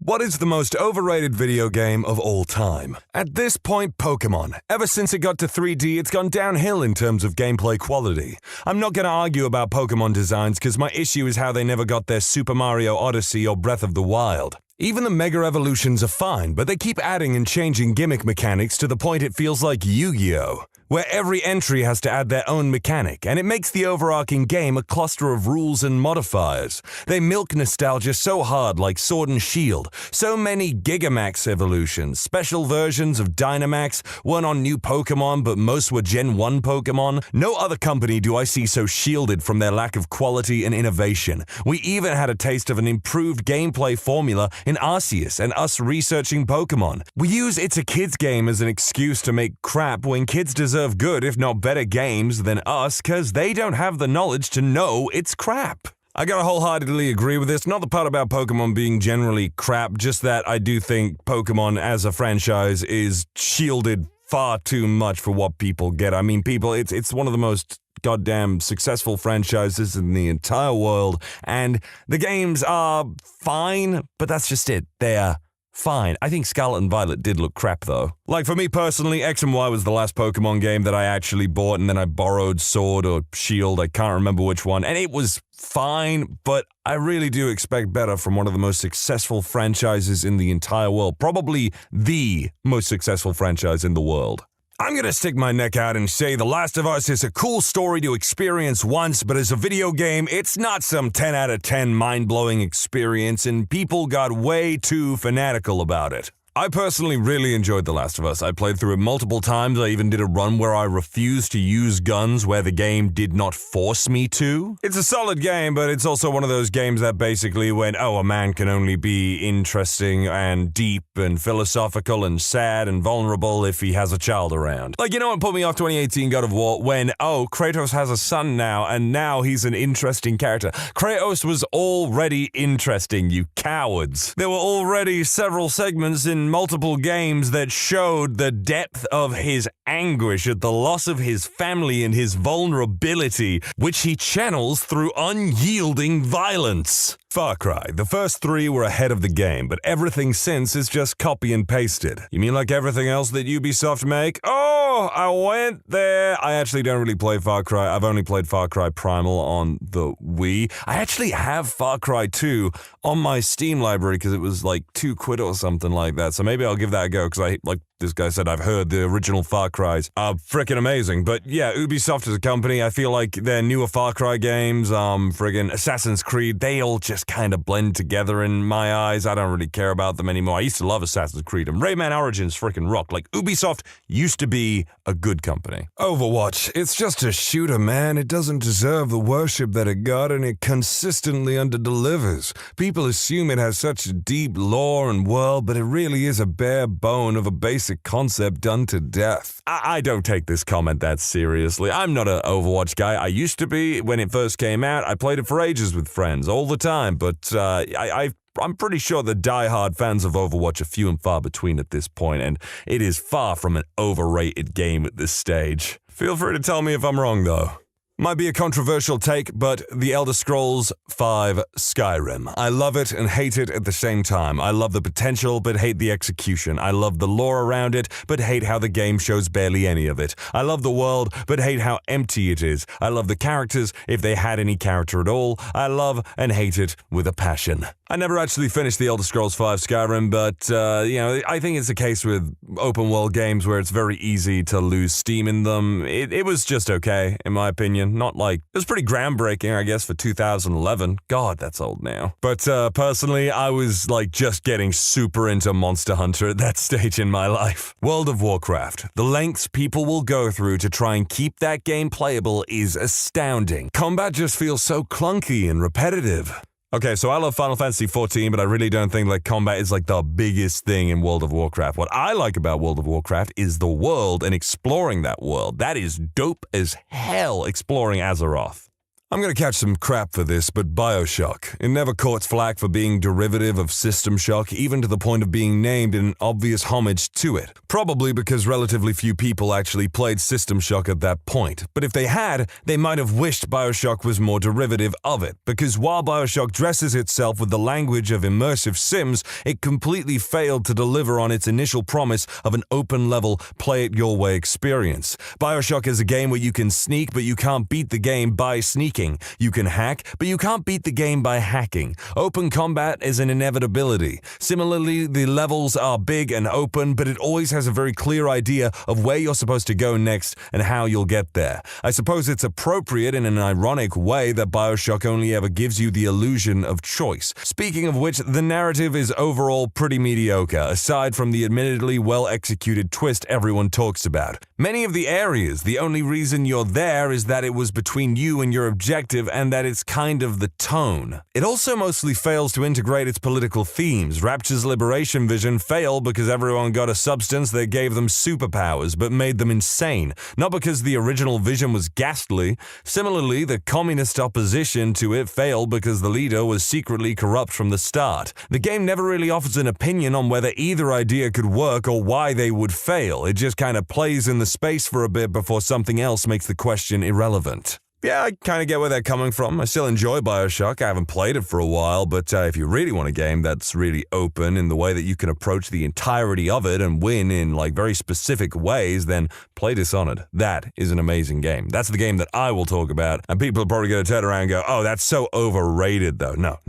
What is the most overrated video game of all time? At this point, Pokemon. Ever since it got to 3D, it's gone downhill in terms of gameplay quality. I'm not going to argue about Pokemon designs because my issue is how they never got their Super Mario Odyssey or Breath of the Wild. Even the Mega Evolutions are fine, but they keep adding and changing gimmick mechanics to the point it feels like Yu-Gi-Oh!, where every entry has to add their own mechanic, and it makes the overarching game a cluster of rules and modifiers. They milk nostalgia so hard like Sword and Shield. So many Gigamax evolutions, special versions of Dynamax, one on new Pokemon, but most were Gen 1 Pokemon. No other company do I see so shielded from their lack of quality and innovation. We even had a taste of an improved gameplay formula in Arceus and us researching Pokemon. We use It's a Kids game as an excuse to make crap when kids deserve good, if not better games than us, cause they don't have the knowledge to know it's crap. I gotta wholeheartedly agree with this. Not the part about Pokemon being generally crap, just that I do think Pokemon as a franchise is shielded far too much for what people get. I mean, it's one of the most goddamn successful franchises in the entire world, and the games are fine, but that's just it. They're fine. I think Scarlet and Violet did look crap, though. Like, for me personally, X and Y was the last Pokemon game that I actually bought, and then I borrowed Sword or Shield, I can't remember which one, and it was fine, but I really do expect better from one of the most successful franchises in the entire world. Probably the most successful franchise in the world. I'm gonna stick my neck out and say The Last of Us is a cool story to experience once, but as a video game, it's not some 10 out of 10 mind-blowing experience, and people got way too fanatical about it. I personally really enjoyed The Last of Us. I played through it multiple times. I even did a run where I refused to use guns where the game did not force me to. It's a solid game, but it's also one of those games that basically went, oh, a man can only be interesting and deep and philosophical and sad and vulnerable if he has a child around. Like, you know what put me off 2018 God of War? When, oh, Kratos has a son now, and now he's an interesting character. Kratos was already interesting, you cowards. There were already several segments in multiple games that showed the depth of his anguish at the loss of his family and his vulnerability, which he channels through unyielding violence. Far Cry. The first 3 were ahead of the game, but everything since is just copy and pasted. You mean like everything else that Ubisoft make? Oh, I went there. I actually don't really play Far Cry. I've only played Far Cry Primal on the Wii. I actually have Far Cry 2 on my Steam library because it was like £2 or something like that. So maybe I'll give that a go because like this guy said, I've heard the original Far Cries are freaking amazing. But yeah, Ubisoft as a company, I feel like their newer Far Cry games, friggin' Assassin's Creed, they all just kind of blend together in my eyes. I don't really care about them anymore. I used to love Assassin's Creed, and Rayman Origins freaking rock. Like, Ubisoft used to be a good company. Overwatch, it's just a shooter, man. It doesn't deserve the worship that it got, and it consistently underdelivers. People assume it has such a deep lore and world, but it really is a bare bone of a basic concept done to death. I don't take this comment that seriously. I'm not an Overwatch guy. I used to be when it first came out. I played it for ages with friends all the time, but I'm pretty sure the die-hard fans of Overwatch are few and far between at this point, and it is far from an overrated game at this stage. Feel free to tell me if I'm wrong, though. Might be a controversial take, but The Elder Scrolls V Skyrim. I love it and hate it at the same time. I love the potential, but hate the execution. I love the lore around it, but hate how the game shows barely any of it. I love the world, but hate how empty it is. I love the characters, if they had any character at all. I love and hate it with a passion. I never actually finished The Elder Scrolls V Skyrim, but, I think it's a case with open-world games where it's very easy to lose steam in them. It was just okay, in my opinion. Not like, it was pretty groundbreaking, I guess, for 2011. God, that's old now. But personally, I was like just getting super into Monster Hunter at that stage in my life. World of Warcraft. The lengths people will go through to try and keep that game playable is astounding. Combat just feels so clunky and repetitive. Okay, so I love Final Fantasy XIV, but I really don't think like combat is like the biggest thing in World of Warcraft. What I like about World of Warcraft is the world and exploring that world. That is dope as hell, exploring Azeroth. I'm gonna catch some crap for this, but BioShock. It never caught flack for being derivative of System Shock, even to the point of being named in an obvious homage to it. Probably because relatively few people actually played System Shock at that point. But if they had, they might have wished BioShock was more derivative of it, because while BioShock dresses itself with the language of immersive sims, it completely failed to deliver on its initial promise of an open-level, play-it-your-way experience. BioShock is a game where you can sneak, but you can't beat the game by sneaking. You can hack, but you can't beat the game by hacking. Open combat is an inevitability. Similarly, the levels are big and open, but it always has a very clear idea of where you're supposed to go next and how you'll get there. I suppose it's appropriate in an ironic way that BioShock only ever gives you the illusion of choice. Speaking of which, the narrative is overall pretty mediocre, aside from the admittedly well-executed twist everyone talks about. Many of the areas, the only reason you're there is that it was between you and your objective, and that it's kind of the tone. It also mostly fails to integrate its political themes. Rapture's liberation vision failed because everyone got a substance that gave them superpowers but made them insane, not because the original vision was ghastly. Similarly, the communist opposition to it failed because the leader was secretly corrupt from the start. The game never really offers an opinion on whether either idea could work or why they would fail. It just kind of plays in the space for a bit before something else makes the question irrelevant. Yeah, I kind of get where they're coming from. I still enjoy BioShock. I haven't played it for a while, but if you really want a game that's really open in the way that you can approach the entirety of it and win in very specific ways, then play Dishonored. That is an amazing game. That's the game that I will talk about, and people are probably going to turn around and go, oh, that's so overrated, though. No.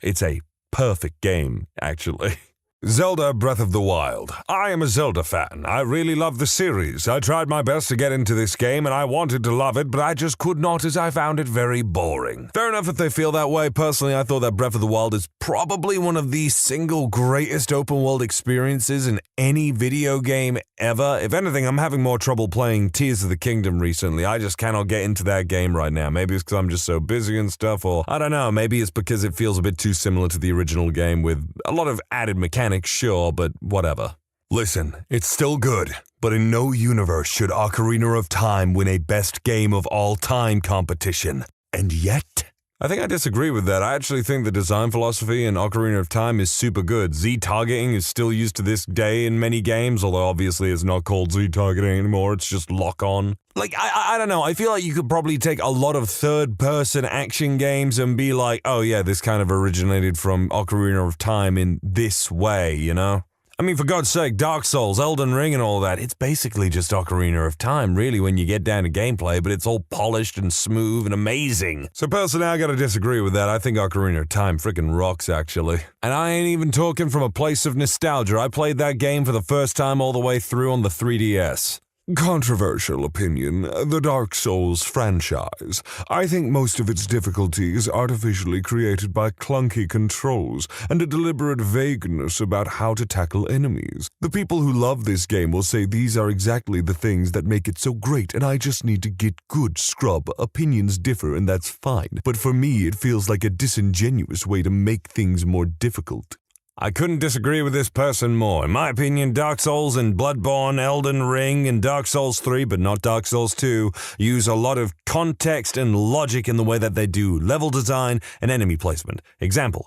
It's a perfect game, actually. Zelda Breath of the Wild. I am a Zelda fan. I really love the series. I tried my best to get into this game and I wanted to love it, but I just could not as I found it very boring. Fair enough if they feel that way. Personally, I thought that Breath of the Wild is probably one of the single greatest open world experiences in any video game ever. If anything, I'm having more trouble playing Tears of the Kingdom recently. I just cannot get into that game right now. Maybe it's because I'm just so busy and stuff, or I don't know, maybe it's because it feels a bit too similar to the original game with a lot of added mechanics. Sure, but whatever. Listen, it's still good, but in no universe should Ocarina of Time win a best game of all time competition. And yet, I think I disagree with that. I actually think the design philosophy in Ocarina of Time is super good. Z-targeting is still used to this day in many games, although obviously it's not called Z-targeting anymore, it's just lock-on. I don't know, I feel like you could probably take a lot of third-person action games and be like, oh yeah, this kind of originated from Ocarina of Time in this way, you know? I mean, for God's sake, Dark Souls, Elden Ring and all that, it's basically just Ocarina of Time, really, when you get down to gameplay, but it's all polished and smooth and amazing. So personally, I gotta disagree with that. I think Ocarina of Time frickin' rocks, actually. And I ain't even talking from a place of nostalgia. I played that game for the first time all the way through on the 3DS. Controversial opinion, the Dark Souls franchise. I think most of its difficulty is artificially created by clunky controls and a deliberate vagueness about how to tackle enemies. The people who love this game will say these are exactly the things that make it so great and I just need to get good scrub. Opinions differ and that's fine, but for me it feels like a disingenuous way to make things more difficult. I couldn't disagree with this person more. In my opinion, Dark Souls and Bloodborne, Elden Ring, and Dark Souls 3, but not Dark Souls 2, use a lot of context and logic in the way that they do level design and enemy placement.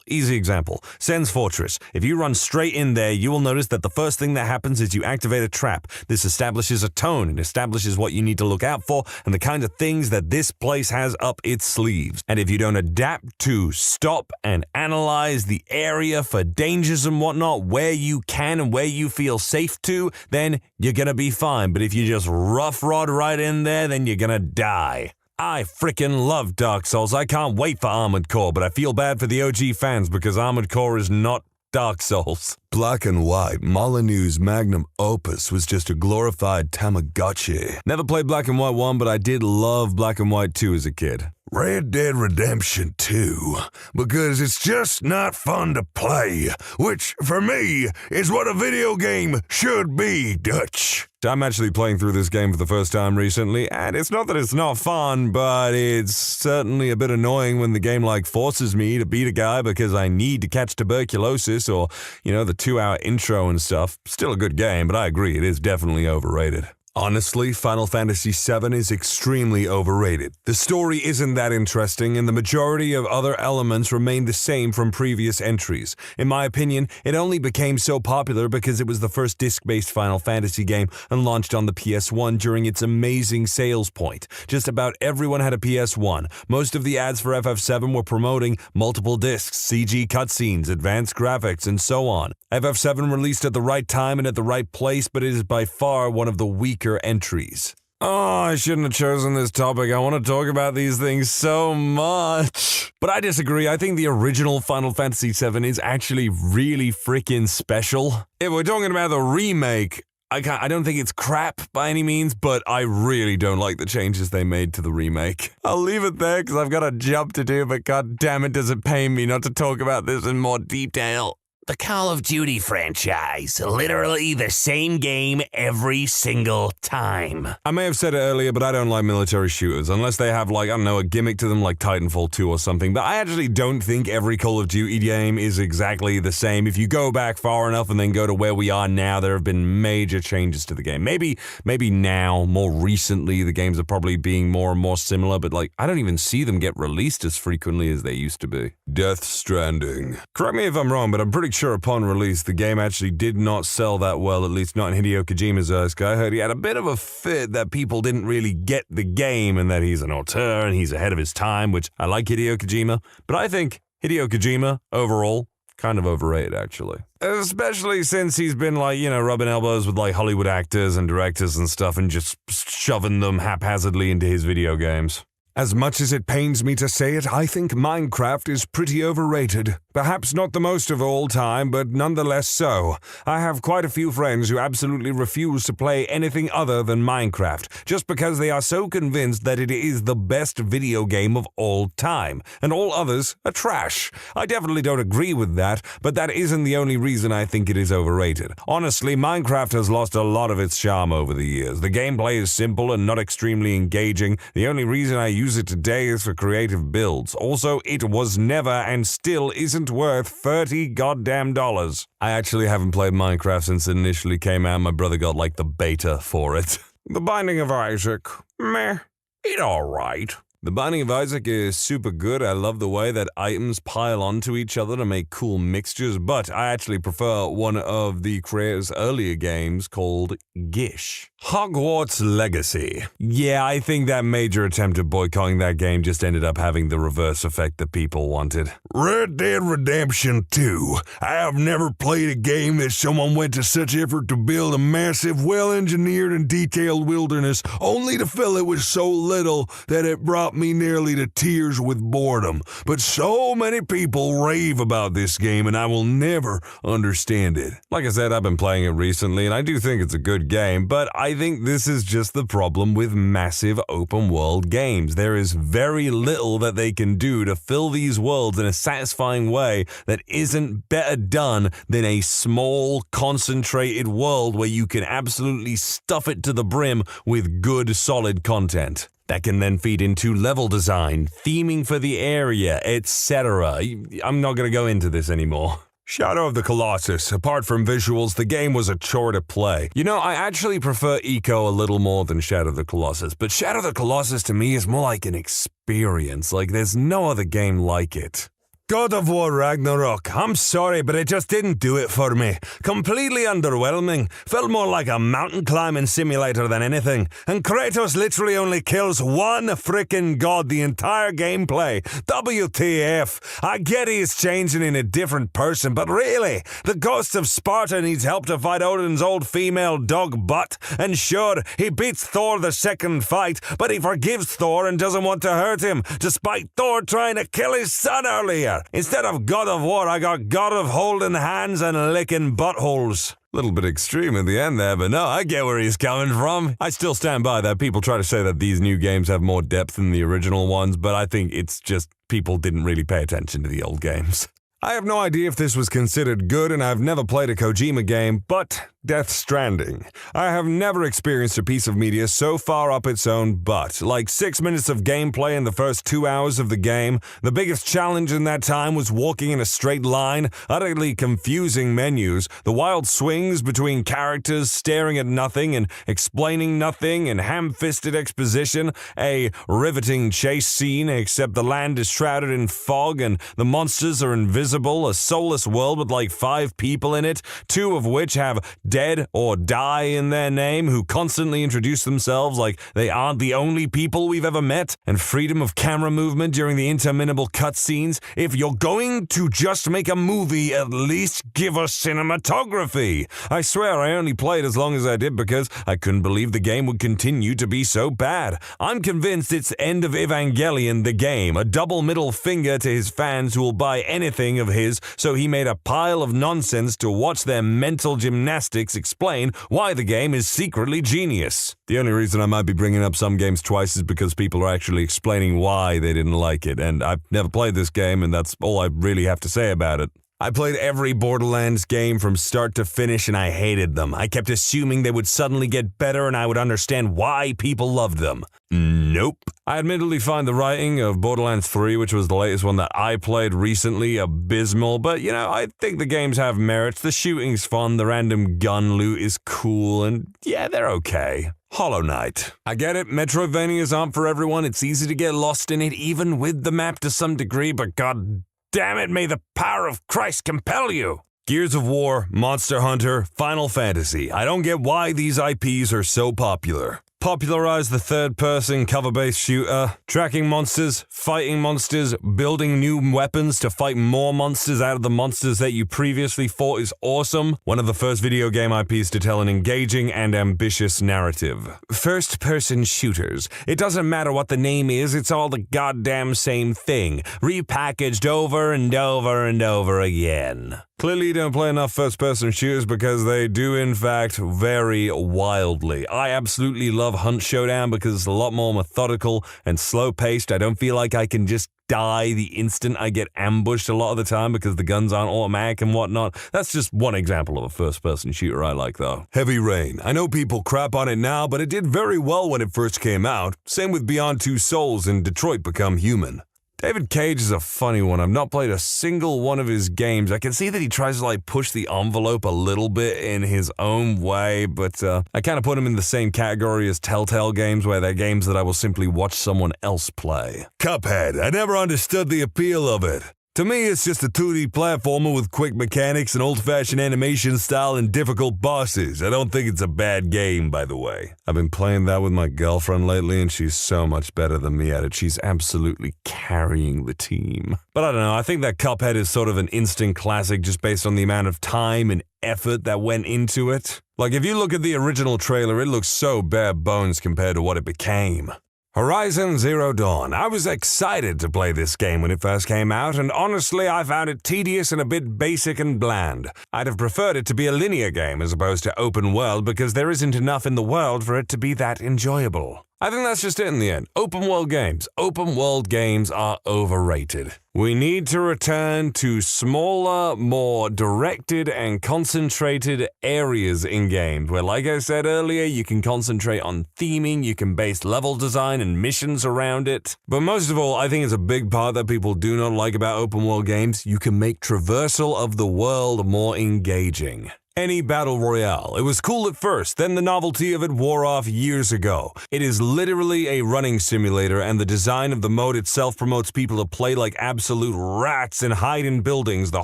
Easy example, Sen's Fortress. If you run straight in there, you will notice that the first thing that happens is you activate a trap. This establishes a tone and establishes what you need to look out for and the kind of things that this place has up its sleeves. And if you don't adapt to stop and analyze the area for danger and whatnot, where you can and where you feel safe to, then you're gonna be fine. But if you just rough rod right in there, then you're gonna die. I frickin' love Dark Souls. I can't wait for Armored Core, but I feel bad for the OG fans because Armored Core is not Dark Souls. Black and White, Molyneux's magnum opus, was just a glorified Tamagotchi. Never played Black and White 1, but I did love Black and White 2 as a kid. Red Dead Redemption 2, because it's just not fun to play, which, for me, is what a video game should be, Dutch. I'm actually playing through this game for the first time recently, and it's not that it's not fun, but it's certainly a bit annoying when the game, forces me to beat a guy because I need to catch tuberculosis or, the 2-hour intro and stuff. Still a good game, but I agree, it is definitely overrated. Honestly, Final Fantasy VII is extremely overrated. The story isn't that interesting, and the majority of other elements remain the same from previous entries. In my opinion, it only became so popular because it was the first disc-based Final Fantasy game and launched on the PS1 during its amazing sales point. Just about everyone had a PS1. Most of the ads for FF7 were promoting multiple discs, CG cutscenes, advanced graphics, and so on. FF7 released at the right time and at the right place, but it is by far one of the weaker entries. Oh, I shouldn't have chosen this topic. I want to talk about these things so much. But I disagree. I think the original Final Fantasy VII is actually really freaking special. If we're talking about the remake, I don't think it's crap by any means, but I really don't like the changes they made to the remake. I'll leave it there because I've got a job to do, but god damn it, does it pain me not to talk about this in more detail. The Call of Duty franchise, literally the same game every single time. I may have said it earlier, but I don't like military shooters, unless they have, like, I don't know, a gimmick to them like Titanfall 2 or something, but I actually don't think every Call of Duty game is exactly the same. If you go back far enough and then go to where we are now, there have been major changes to the game. Maybe now, more recently, the games are probably being more and more similar, but, like, I don't even see them get released as frequently as they used to be. Death Stranding. Correct me if I'm wrong, but I'm pretty sure upon release, the game actually did not sell that well, at least not in Hideo Kojima's eyes. I heard he had a bit of a fit that people didn't really get the game and that he's an auteur and he's ahead of his time, which I like Hideo Kojima, but I think Hideo Kojima, overall, kind of overrated, actually. Especially since he's been, like, you know, rubbing elbows with, like, Hollywood actors and directors and stuff and just shoving them haphazardly into his video games. As much as it pains me to say it, I think Minecraft is pretty overrated. Perhaps not the most of all time, but nonetheless so. I have quite a few friends who absolutely refuse to play anything other than Minecraft, just because they are so convinced that it is the best video game of all time, and all others are trash. I definitely don't agree with that, but that isn't the only reason I think it is overrated. Honestly, Minecraft has lost a lot of its charm over the years. The gameplay is simple and not extremely engaging. The only reason I use it today is for creative builds. Also, it was never and still isn't worth $30 goddamn dollars. I actually haven't played Minecraft since it initially came out. My brother got like the beta for it. The Binding of Isaac. Meh. It alright. The Binding of Isaac is super good. I love the way that items pile onto each other to make cool mixtures, but I actually prefer one of the creators' earlier games called Gish. Hogwarts Legacy. Yeah, I think that major attempt at boycotting that game just ended up having the reverse effect that people wanted. Red Dead Redemption 2. I have never played a game that someone went to such effort to build a massive, well-engineered and detailed wilderness, only to fill it with so little that it brought me nearly to tears with boredom. But so many people rave about this game, and I will never understand it. Like I said, I've been playing it recently, and I do think it's a good game, but I think this is just the problem with massive open-world games. There is very little that they can do to fill these worlds in a satisfying way that isn't better done than a small, concentrated world where you can absolutely stuff it to the brim with good, solid content. That can then feed into level design, theming for the area, etc. I'm not going to go into this anymore. Shadow of the Colossus. Apart from visuals, the game was a chore to play. You know, I actually prefer Eco a little more than Shadow of the Colossus, but Shadow of the Colossus to me is more like an experience. Like, there's no other game like it. God of War Ragnarok. I'm sorry, but it just didn't do it for me. Completely underwhelming. Felt more like a mountain climbing simulator than anything. And Kratos literally only kills one frickin' god the entire gameplay. WTF. I get he's changing in a different person, but really, the ghost of Sparta needs help to fight Odin's old female dog butt. And sure, he beats Thor the second fight, but he forgives Thor and doesn't want to hurt him, despite Thor trying to kill his son earlier. Instead of God of War, I got God of holding hands and licking buttholes. Little bit extreme at the end there, but no, I get where he's coming from. I still stand by that. People try to say that these new games have more depth than the original ones, but I think it's just people didn't really pay attention to the old games. I have no idea if this was considered good, and I've never played a Kojima game, but Death Stranding. I have never experienced a piece of media so far up its own butt. Like 6 minutes of gameplay in the first 2 hours of the game, the biggest challenge in that time was walking in a straight line, utterly confusing menus, the wild swings between characters staring at nothing and explaining nothing, and ham-fisted exposition, a riveting chase scene except the land is shrouded in fog and the monsters are invisible, a soulless world with like 5 people in it, 2 of which have dead or die in their name, who constantly introduce themselves like they aren't the only people we've ever met, and freedom of camera movement during the interminable cutscenes. If you're going to just make a movie, at least give us cinematography. I swear I only played as long as I did because I couldn't believe the game would continue to be so bad. I'm convinced it's End of Evangelion the game, a double middle finger to his fans who will buy anything of his, so he made a pile of nonsense to watch their mental gymnastics explain why the game is secretly genius. The only reason I might be bringing up some games twice is because people are actually explaining why they didn't like it, and I've never played this game, and that's all I really have to say about it. I played every Borderlands game from start to finish and I hated them. I kept assuming they would suddenly get better and I would understand why people loved them. Nope. I admittedly find the writing of Borderlands 3, which was the latest one that I played recently, abysmal, but I think the games have merits. The shooting's fun, the random gun loot is cool, and yeah, they're okay. Hollow Knight. I get it, Metroidvanias aren't for everyone, it's easy to get lost in it, even with the map to some degree, but god damn it, may the power of Christ compel you! Gears of War, Monster Hunter, Final Fantasy. I don't get why these IPs are so popular. Popularize the third-person cover-based shooter, tracking monsters, fighting monsters, building new weapons to fight more monsters out of the monsters that you previously thought is awesome. One of the first video game IPs to tell an engaging and ambitious narrative. First-person shooters. It doesn't matter what the name is, it's all the goddamn same thing, repackaged over and over and over again. Clearly you don't play enough first-person shooters because they do in fact vary wildly. I absolutely love Hunt Showdown because it's a lot more methodical and slow-paced. I don't feel like I can just die the instant I get ambushed a lot of the time because the guns aren't automatic and whatnot. That's just one example of a first-person shooter I like though. Heavy Rain. I know people crap on it now, but it did very well when it first came out. Same with Beyond Two Souls and Detroit Become Human. David Cage is a funny one. I've not played a single one of his games. I can see that he tries to push the envelope a little bit in his own way, but I kind of put him in the same category as Telltale games, where they're games that I will simply watch someone else play. Cuphead. I never understood the appeal of it. To me, it's just a 2D platformer with quick mechanics and old-fashioned animation style and difficult bosses. I don't think it's a bad game, by the way. I've been playing that with my girlfriend lately, and she's so much better than me at it. She's absolutely carrying the team. But I don't know, I think that Cuphead is sort of an instant classic just based on the amount of time and effort that went into it. Like, if you look at the original trailer, it looks so bare bones compared to what it became. Horizon Zero Dawn. I was excited to play this game when it first came out, and honestly I found it tedious and a bit basic and bland. I'd have preferred it to be a linear game as opposed to open world because there isn't enough in the world for it to be that enjoyable. I think that's just it in the end. Open world games are overrated. We need to return to smaller, more directed and concentrated areas in games where, like I said earlier, you can concentrate on theming, you can base level design and missions around it. But most of all, I think it's a big part that people do not like about open world games. You can make traversal of the world more engaging. Any battle royale. It was cool at first, then the novelty of it wore off years ago. It is literally a running simulator, and the design of the mode itself promotes people to play like absolute rats and hide in buildings the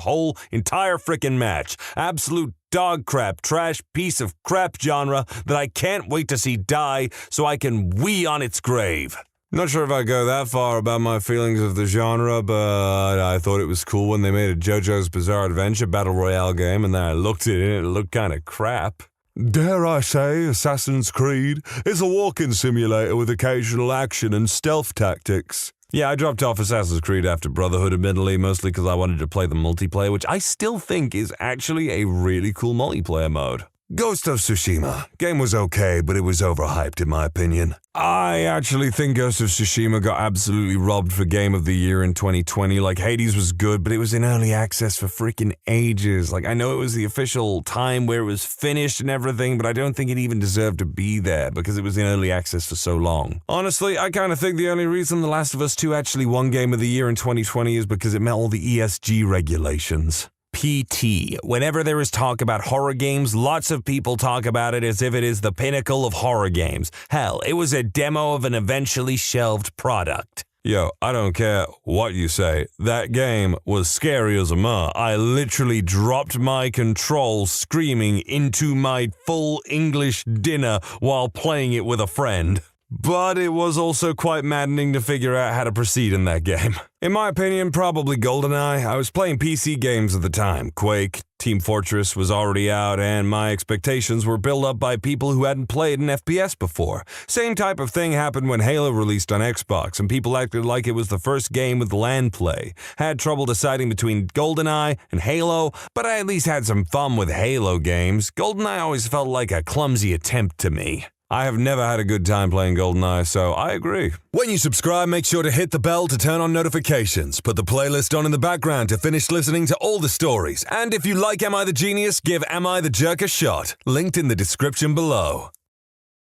whole entire frickin' match. Absolute dog crap, trash piece of crap genre that I can't wait to see die so I can wee on its grave. Not sure if I go that far about my feelings of the genre, but I thought it was cool when they made a JoJo's Bizarre Adventure Battle Royale game, and then I looked at it and it looked kinda crap. Dare I say, Assassin's Creed is a walking simulator with occasional action and stealth tactics. Yeah, I dropped off Assassin's Creed after Brotherhood, admittedly, mostly because I wanted to play the multiplayer, which I still think is actually a really cool multiplayer mode. Ghost of Tsushima. Game was okay, but it was overhyped in my opinion. I actually think Ghost of Tsushima got absolutely robbed for Game of the Year in 2020. Like, Hades was good, but it was in early access for freaking ages. Like, I know it was the official time where it was finished and everything, but I don't think it even deserved to be there because it was in early access for so long. Honestly, I kind of think the only reason The Last of Us 2 actually won Game of the Year in 2020 is because it met all the ESG regulations. PT. Whenever there is talk about horror games, lots of people talk about it as if it is the pinnacle of horror games. Hell, it was a demo of an eventually shelved product. Yo, I don't care what you say. That game was scary as a mother. I literally dropped my controls screaming into my full English dinner while playing it with a friend. But it was also quite maddening to figure out how to proceed in that game. In my opinion, probably GoldenEye. I was playing PC games at the time. Quake, Team Fortress was already out, and my expectations were built up by people who hadn't played an FPS before. Same type of thing happened when Halo released on Xbox, and people acted like it was the first game with LAN play. Had trouble deciding between GoldenEye and Halo, but I at least had some fun with Halo games. GoldenEye always felt like a clumsy attempt to me. I have never had a good time playing GoldenEye, so I agree. When you subscribe, make sure to hit the bell to turn on notifications. Put the playlist on in the background to finish listening to all the stories. And if you like Am I the Genius, give Am I the Jerk a shot. Linked in the description below.